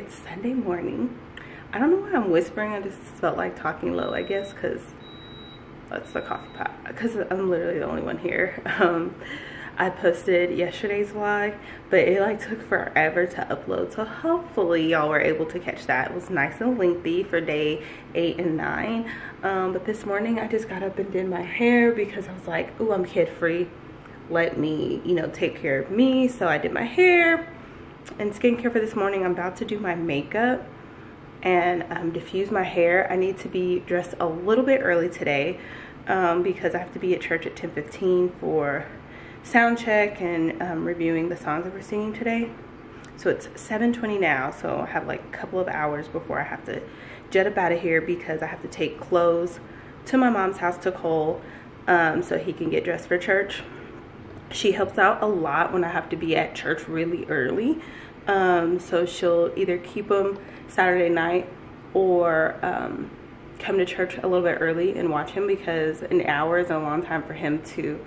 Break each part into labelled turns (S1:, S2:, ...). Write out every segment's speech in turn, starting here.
S1: It's Sunday morning. I don't know why I'm whispering. I just felt like talking low, I guess, because that's the coffee pot, because I'm literally the only one here. I posted yesterday's vlog, but it like took forever to upload, so hopefully y'all were able to catch that. It was nice and lengthy for day 8 and 9. But this morning I just got up and did my hair because I was like, ooh, I'm kid free, let me, you know, take care of me. So I did my hair and skincare for this morning. I'm about to do my makeup and diffuse my hair. I need to be dressed a little bit early today because I have to be at church at 10:15 for sound check and reviewing the songs that we're singing today. So it's 7:20 now, so I have like a couple of hours before I have to jet up out of here because I have to take clothes to my mom's house, to Cole, so he can get dressed for church. She helps out a lot when I have to be at church really early, so she'll either keep him Saturday night or come to church a little bit early and watch him, because an hour is a long time for him to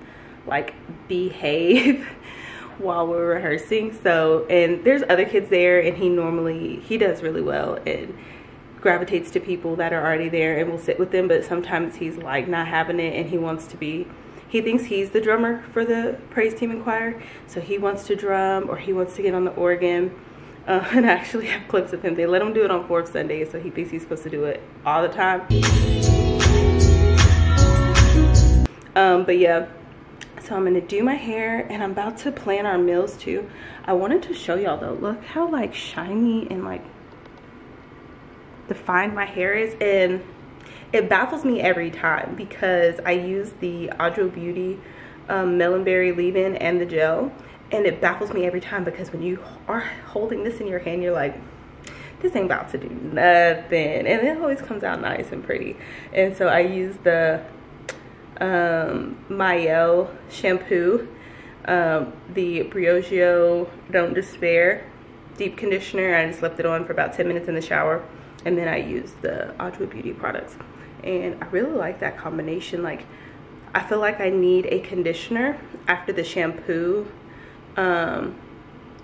S1: like behave while we're rehearsing. So, and there's other kids there, and he does really well and gravitates to people that are already there and will sit with them. But sometimes he's like not having it, and he thinks he's the drummer for the praise team and choir, so he wants to drum or he wants to get on the organ. And I actually have clips of him. They let him do it on 4th Sunday, so he thinks he's supposed to do it all the time. But yeah, so I'm gonna do my hair and I'm about to plan our meals too. I wanted to show y'all though, look how like shiny and like defined my hair is, and it baffles me every time because I use the Audra Beauty Melonberry leave-in and the gel, and it baffles me every time because when you are holding this in your hand, you're like, this ain't about to do nothing, and it always comes out nice and pretty. And so I use the Nichole shampoo, the Briogeo Don't Despair deep conditioner. I just left it on for about 10 minutes in the shower, and then I use the Audra Beauty products, and I really like that combination. Like, I feel like I need a conditioner after the shampoo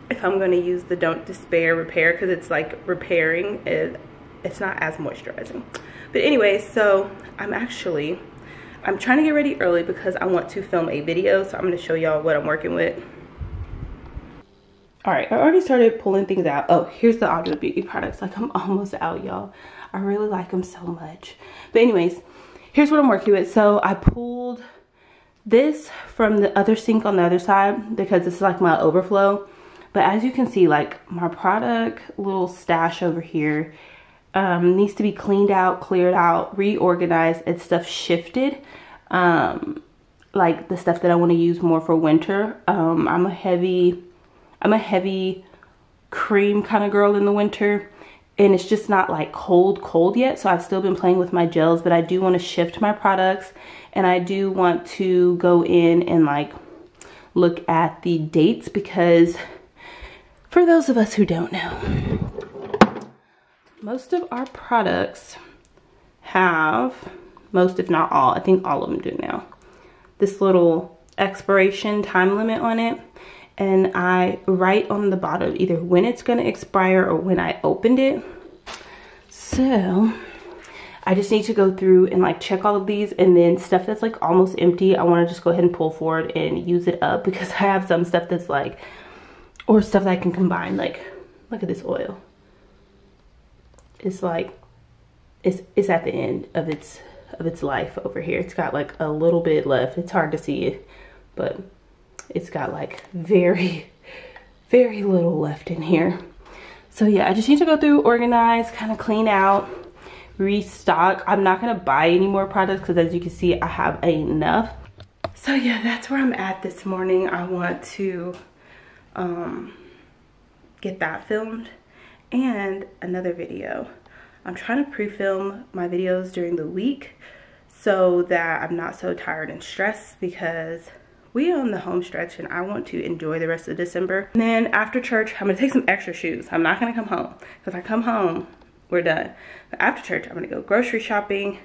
S1: if I'm going to use the Don't Despair Repair, because it's like repairing, it's not as moisturizing. But anyway, so I'm trying to get ready early because I want to film a video, so I'm going to show y'all what I'm working with. All right, I already started pulling things out. Oh, here's the Audra Beauty products. Like, I'm almost out, y'all. I really like them so much. But anyways, here's what I'm working with. So I pulled this from the other sink on the other side because this is like my overflow. But as you can see, like, my product little stash over here needs to be cleaned out, cleared out, reorganized, and stuff shifted. Like the stuff that I want to use more for winter. I'm a heavy cream kind of girl in the winter, and it's just not like cold yet, so I've still been playing with my gels, but I do want to shift my products, and I do want to go in and like look at the dates, because for those of us who don't know, most of our products have, most if not all, I think all of them do now, this little expiration time limit on it. And I write on the bottom either when it's going to expire or when I opened it. So I just need to go through and like check all of these, and then stuff that's like almost empty, I want to just go ahead and pull forward and use it up, because I have some stuff that's like, or stuff that I can combine. Like, look at this oil. It's like, it's at the end of its life over here. It's got like a little bit left. It's hard to see it, but it's got like very little left in here. So yeah, I just need to go through, organize, kind of clean out, restock. I'm not gonna buy any more products because, as you can see, I have enough. So yeah, that's where I'm at this morning. I want to get that filmed and another video. I'm trying to pre-film my videos during the week so that I'm not so tired and stressed, because we are on the home stretch and I want to enjoy the rest of December. And then after church, I'm gonna take some extra shoes. I'm not gonna come home, because if I come home, we're done. But after church, I'm gonna go grocery shopping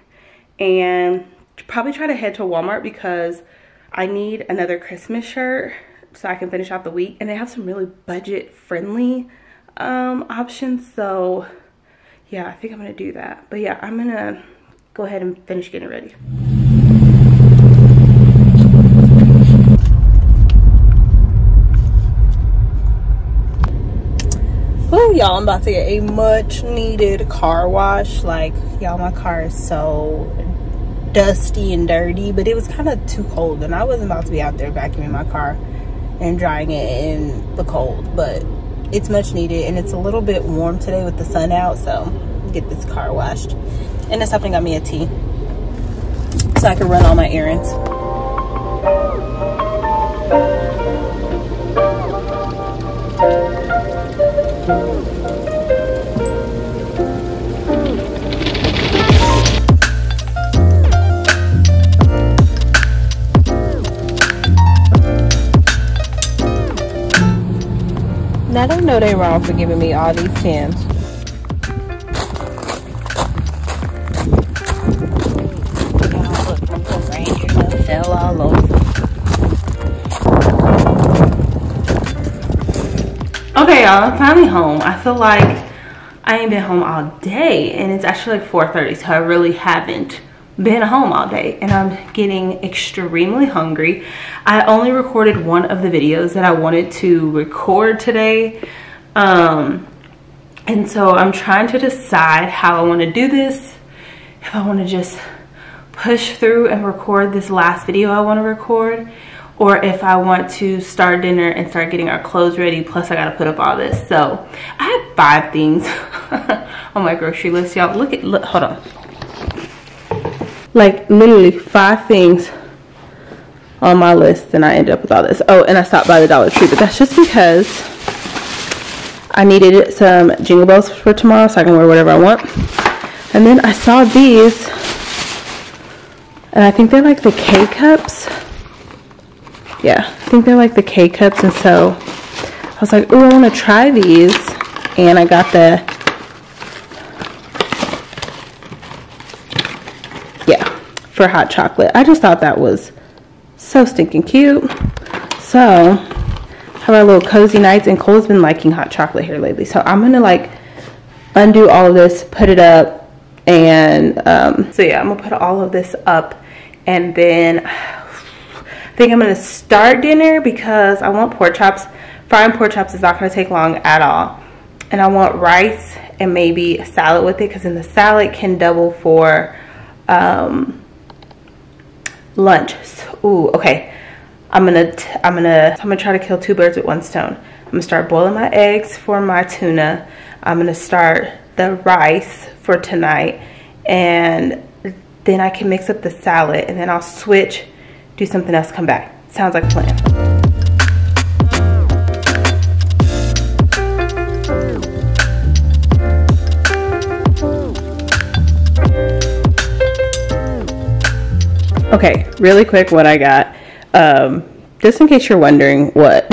S1: and probably try to head to Walmart, because I need another Christmas shirt so I can finish out the week. And they have some really budget friendly options. So yeah, I think I'm gonna do that. But yeah, I'm gonna go ahead and finish getting ready. Well, y'all, I'm about to get a much needed car wash. Like, y'all, my car is so dusty and dirty, but it was kind of too cold and I wasn't about to be out there vacuuming my car and drying it in the cold, but it's much needed and it's a little bit warm today with the sun out, so get this car washed. And then something got me a tea so I can run all my errands. I don't know they wrong for giving me all these pins. Fell all over. Okay, y'all, I'm finally home. I feel like I ain't been home all day and it's actually like 4:30, so I really haven't been home all day and I'm getting extremely hungry. I only recorded one of the videos that I wanted to record today, and so I'm trying to decide how I want to do this. If I want to just push through and record this last video I want to record, or if I want to start dinner and start getting our clothes ready, plus I got to put up all this. So I have 5 things on my grocery list, y'all. Look, hold on. Like literally 5 things on my list and I ended up with all this. Oh, and I stopped by the Dollar Tree, but that's just because I needed some jingle bells for tomorrow so I can wear whatever I want. And then I saw these and I think they're like the K-cups. Yeah, I think they're like the K-cups, and so I was like, ooh, I want to try these. And I got the, for hot chocolate. I just thought that was so stinking cute. So have our little cozy nights, and Cole's been liking hot chocolate here lately, so I'm gonna like undo all of this, put it up, and so yeah, I'm gonna put all of this up, and then I think I'm gonna start dinner because I want pork chops. Frying pork chops is not gonna take long at all, and I want rice and maybe a salad with it, because then the salad can double for lunch. Ooh, okay. I'm gonna try to kill 2 birds with 1 stone. I'm gonna start boiling my eggs for my tuna. I'm gonna start the rice for tonight, and then I can mix up the salad, and then I'll switch, do something else, come back. Sounds like a plan. Okay, really quick what I got. Just in case you're wondering what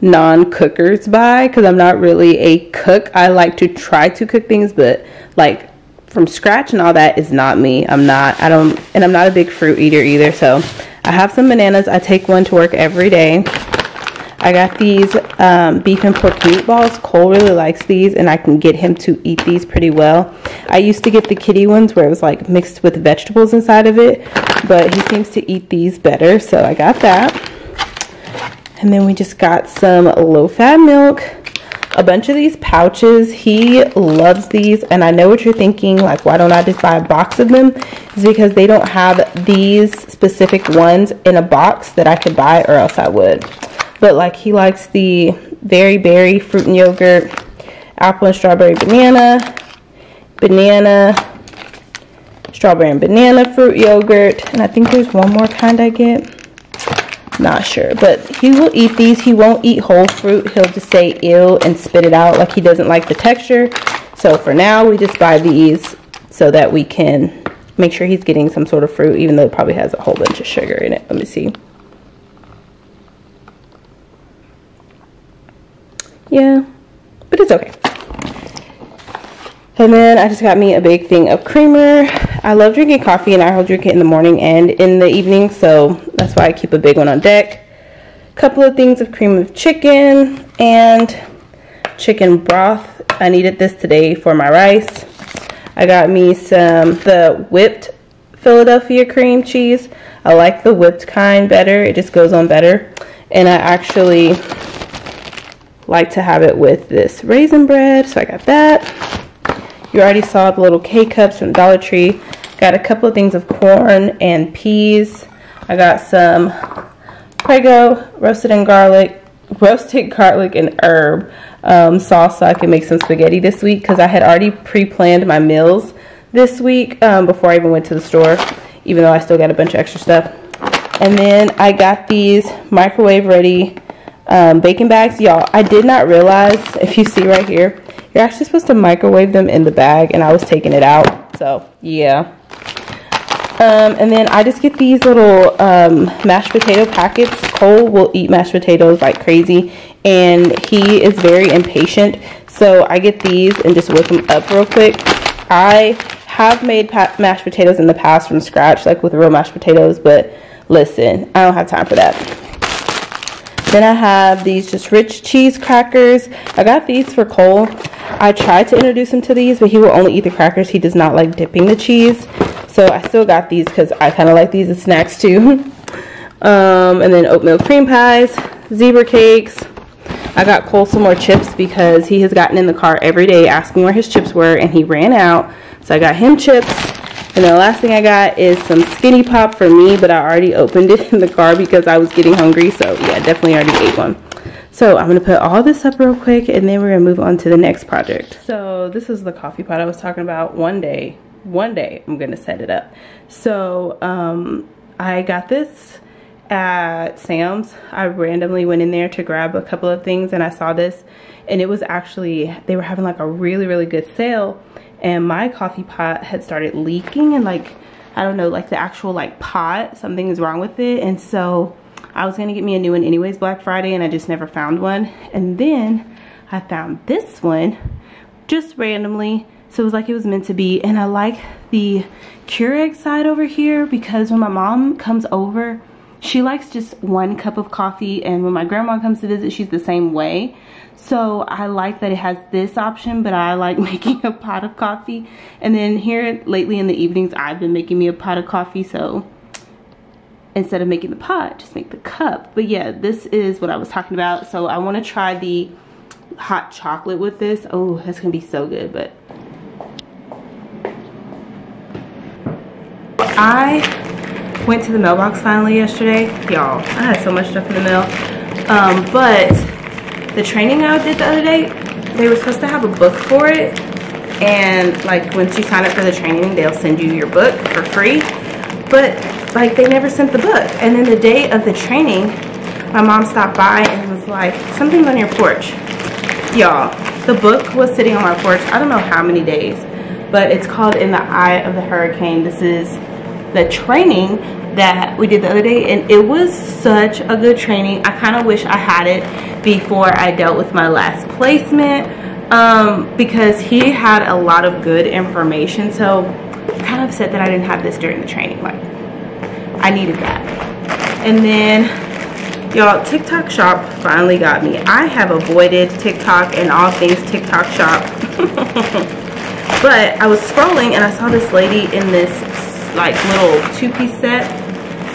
S1: non-cookers buy, because I'm not really a cook. I like to try to cook things, but like from scratch and all that is not me. I'm not a big fruit eater either. So I have some bananas. I take one to work every day. I got these beef and pork meatballs. Cole really likes these, and I can get him to eat these pretty well. I used to get the kitty ones where it was like mixed with vegetables inside of it, but he seems to eat these better, so I got that. And then we just got some low-fat milk, a bunch of these pouches. He loves these, and I know what you're thinking, like, why don't I just buy a box of them? It's because they don't have these specific ones in a box that I could buy, or else I would. But like, he likes the berry fruit and yogurt, apple and strawberry banana, strawberry and banana fruit yogurt, and I think there's one more kind I get. Not sure, but he will eat these. He won't eat whole fruit. He'll just say ew and spit it out, like he doesn't like the texture. So for now, we just buy these so that we can make sure he's getting some sort of fruit, even though it probably has a whole bunch of sugar in it. Let me see. Yeah, but it's okay. And then I just got me a big thing of creamer. I love drinking coffee, and I will drink it in the morning and in the evening, so that's why I keep a big one on deck. A couple of things of cream of chicken, and chicken broth. I needed this today for my rice. I got me the whipped Philadelphia cream cheese. I like the whipped kind better. It just goes on better. And I actually like to have it with this raisin bread, so I got that. You already saw the little K-cups from Dollar Tree. Got a couple of things of corn and peas. I got some Prego roasted garlic and herb sauce so I can make some spaghetti this week, because I had already pre-planned my meals this week before I even went to the store, even though I still got a bunch of extra stuff. And then I got these microwave ready bacon bags. Y'all, I did not realize, if you see right here, you're actually supposed to microwave them in the bag, and I was taking it out, so yeah. And then I just get these little mashed potato packets. Cole will eat mashed potatoes like crazy, and he is very impatient, so I get these and just whip them up real quick. I have made mashed potatoes in the past from scratch, like with real mashed potatoes, but listen, I don't have time for that. Then I have these just rich cheese crackers. I got these for Cole. I tried to introduce him to these, but he will only eat the crackers. He does not like dipping the cheese. So I still got these because I kind of like these as snacks too. And then oatmeal cream pies, zebra cakes. I got Cole some more chips because he has gotten in the car every day asking where his chips were, and he ran out. So I got him chips. And then the last thing I got is some Skinny Pop for me, but I already opened it in the car because I was getting hungry. So yeah, definitely already ate one. So I'm going to put all this up real quick, and then we're going to move on to the next project. So this is the coffee pot I was talking about. One day I'm going to set it up. So I got this at Sam's. I randomly went in there to grab a couple of things, and I saw this, and it was actually, they were having like a really good sale, and my coffee pot had started leaking, and like, I don't know, like the actual like pot, something is wrong with it. And so I was gonna get me a new one anyways Black Friday, and I just never found one. And then I found this one just randomly, so it was like it was meant to be. And I like the Keurig side over here, because when my mom comes over, she likes just 1 cup of coffee, and when my grandma comes to visit, she's the same way. So I like that it has this option, but I like making a pot of coffee. And then here lately in the evenings, I've been making me a pot of coffee, so instead of making the pot, just make the cup. But yeah, this is what I was talking about. So I want to try the hot chocolate with this. Oh, that's gonna be so good. But I went to the mailbox finally yesterday. Y'all, I had so much stuff in the mail. But the training I did the other day, they were supposed to have a book for it. And like once you sign up for the training, they'll send you your book for free. But like they never sent the book. And then the day of the training, my mom stopped by and was like, something's on your porch. Y'all, the book was sitting on my porch, I don't know how many days, but it's called In the Eye of the Hurricane. This is the training that we did the other day, and it was such a good training. I kind of wish I had it before I dealt with my last placement, because he had a lot of good information. So I'm kind of upset that I didn't have this during the training. Like, I needed that. And then y'all, TikTok Shop finally got me. I have avoided TikTok and all things TikTok Shop. But I was scrolling and I saw this lady in this like little 2-piece set,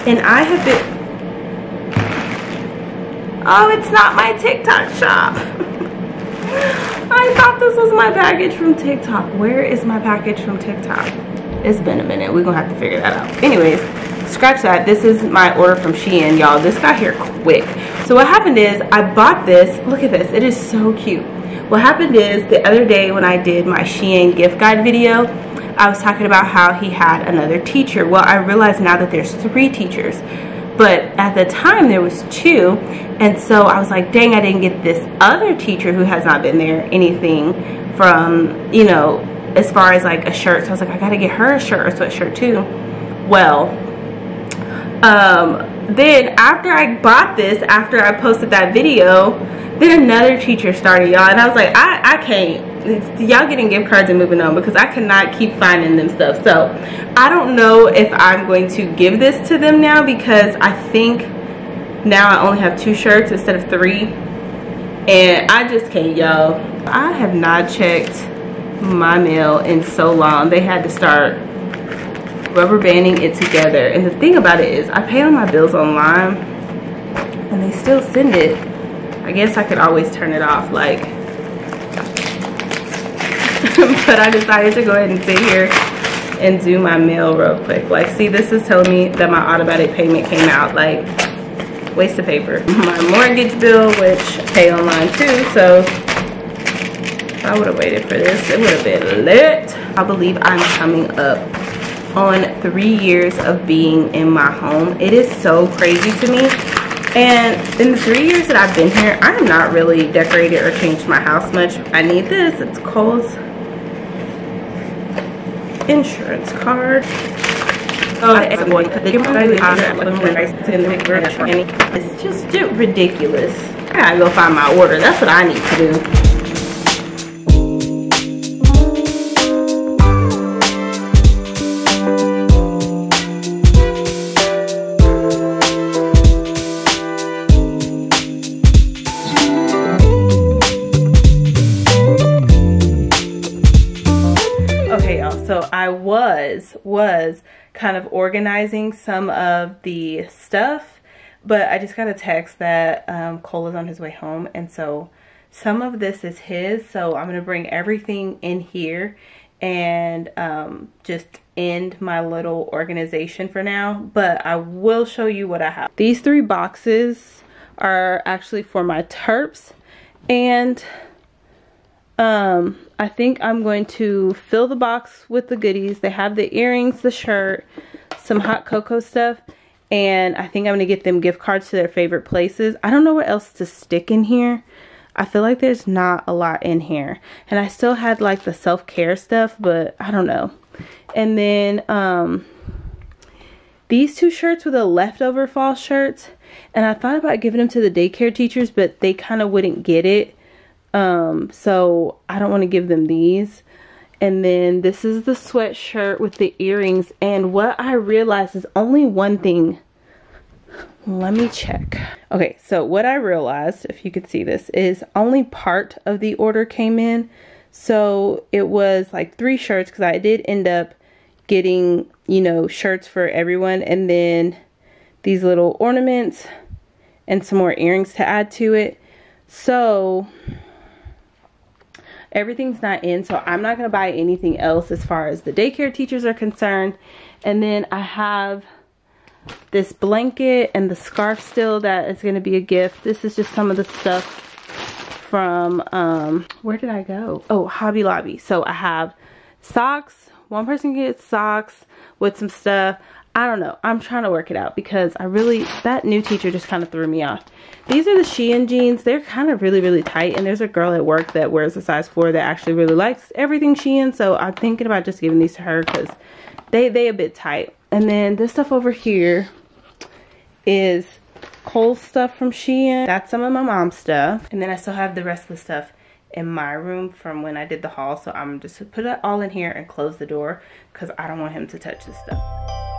S1: and I have been, oh, it's not my TikTok Shop. I thought this was my package from TikTok. Where is my package from TikTok? It's been a minute. We're gonna have to figure that out. Anyways, scratch that. This is my order from Shein, y'all. This got here quick. So what happened is I bought this. Look at this. It is so cute. What happened is the other day when I did my Shein gift guide video, I was talking about how he had another teacher. Well, I realize now that there's 3 teachers, but at the time there was 2. And so I was like, dang, I didn't get this other teacher who has not been there anything from, you know, as far as like a shirt. So I was like, I gotta get her a shirt or sweatshirt too. Well, then after I bought this, after I posted that video, then another teacher started, y'all, and I was like, I can't. Y'all getting gift cards and moving on, because I cannot keep finding them stuff. So I don't know if I'm going to give this to them now, because I think now I only have 2 shirts instead of 3, and I just can't, y'all. I have not checked my mail in so long. They had to start rubber banding it together, and the thing about it is I pay all my bills online and they still send it. I guess I could always turn it off, like but I decided to go ahead and sit here and do my mail real quick. Like, see, this is telling me that my automatic payment came out. Like, waste of paper. My mortgage bill, which I pay online too, so if I would have waited for this, it would have been lit. I believe I'm coming up on 3 years of being in my home. It is so crazy to me. And in the 3 years that I've been here, I have not really decorated or changed my house much. I need this. It's Cole's insurance card. It's just ridiculous. I gotta go find my order. That's what I need to do. So I was kind of organizing some of the stuff, but I just got a text that Cole is on his way home, and so some of this is his. So I'm gonna bring everything in here and just end my little organization for now, but I will show you what I have. These 3 boxes are actually for my terps, and I think I'm going to fill the box with the goodies. They have the earrings, the shirt, some hot cocoa stuff, and I think I'm going to get them gift cards to their favorite places. I don't know what else to stick in here. I feel like there's not a lot in here. And I still had like the self-care stuff, but I don't know. And then these 2 shirts were the leftover fall shirts, and I thought about giving them to the daycare teachers, but they kind of wouldn't get it. So I don't want to give them these. And then this is the sweatshirt with the earrings, and what I realized is only one thing. Let me check. Okay, so what I realized, if you could see this, is only part of the order came in. So it was like 3 shirts, because I did end up getting, you know, shirts for everyone, and then these little ornaments and some more earrings to add to it. So everything's not in, so I'm not going to buy anything else as far as the daycare teachers are concerned. And then I have this blanket and the scarf still that is going to be a gift. This is just some of the stuff from, where did I go? Oh, Hobby Lobby. So I have socks. One person gets socks with some stuff. I don't know. I'm trying to work it out because that new teacher just kind of threw me off. These are the Shein jeans. They're kind of really tight, and there's a girl at work that wears a size 4 that actually really likes everything Shein, so I'm thinking about just giving these to her because they a bit tight. And then this stuff over here is Cole's stuff from Shein. That's some of my mom's stuff. And then I still have the rest of the stuff in my room from when I did the haul, so I'm just put it all in here and close the door because I don't want him to touch this stuff.